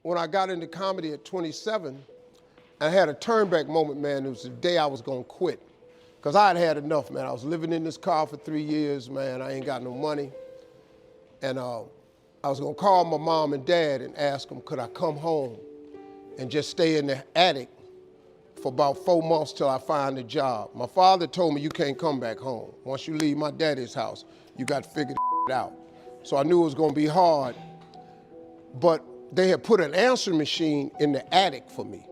when I got into comedy at 27, I had a turnback moment, man. It was the day I was gonna quit. Because I had enough, man. I was living in this car for 3 years, man. I ain't got no money. And I was gonna call my mom and dad and ask them, could I come home and just stay in the attic for about 4 months till I find a job. My father told me, you can't come back home. Once you leave my daddy's house, you got to figure it out. So I knew it was gonna be hard, but they had put an answer machine in the attic for me.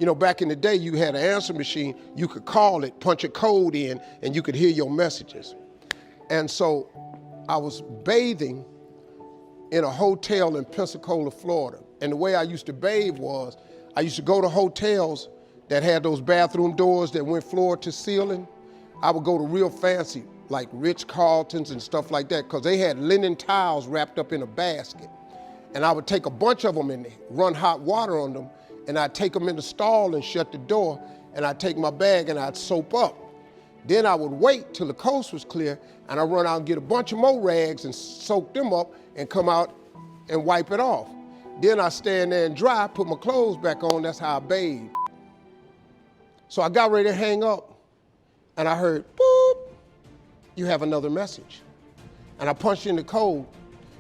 You know, back in the day, you had an answer machine, you could call it, punch a code in, and you could hear your messages. And so I was bathing in a hotel in Pensacola, Florida. And the way I used to bathe was, I used to go to hotels that had those bathroom doors that went floor to ceiling. I would go to real fancy, like Ritz-Carltons and stuff like that, because they had linen towels wrapped up in a basket. And I would take a bunch of them and run hot water on them, and I'd take them in the stall and shut the door, and I'd take my bag and I'd soap up. Then I would wait till the coast was clear, and I'd run out and get a bunch of more rags and soak them up and come out and wipe it off. Then I'd stand there and dry, put my clothes back on, that's how I bathed. So I got ready to hang up, and I heard, boop, you have another message. And I punched in the code,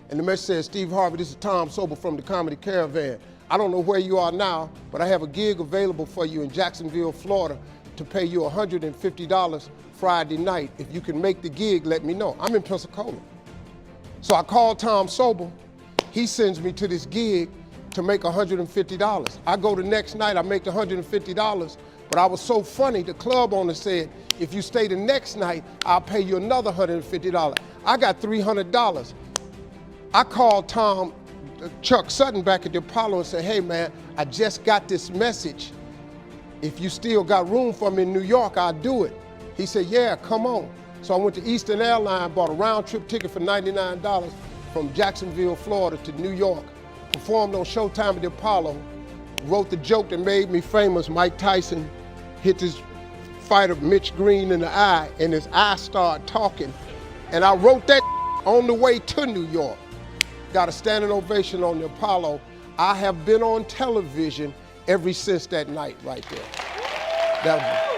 and the message said, Steve Harvey, this is Tom Sobel from the Comedy Caravan. I don't know where you are now, but I have a gig available for you in Jacksonville, Florida, to pay you $150 Friday night. If you can make the gig, let me know. I'm in Pensacola. So I called Tom Sobel. He sends me to this gig to make $150. I go the next night, I make the $150, but I was so funny, the club owner said, if you stay the next night, I'll pay you another $150. I got $300. I called Chuck Sutton back at the Apollo and said, hey man, I just got this message. If you still got room for me in New York, I'll do it. He said, yeah, come on. So I went to Eastern Airlines, bought a round trip ticket for $99 from Jacksonville, Florida to New York, performed on Showtime at the Apollo, wrote the joke that made me famous. Mike Tyson hit this fighter, Mitch Green, in the eye, and his eye started talking. And I wrote that on the way to New York. Got a standing ovation on the Apollo. I have been on television ever since that night right there. That was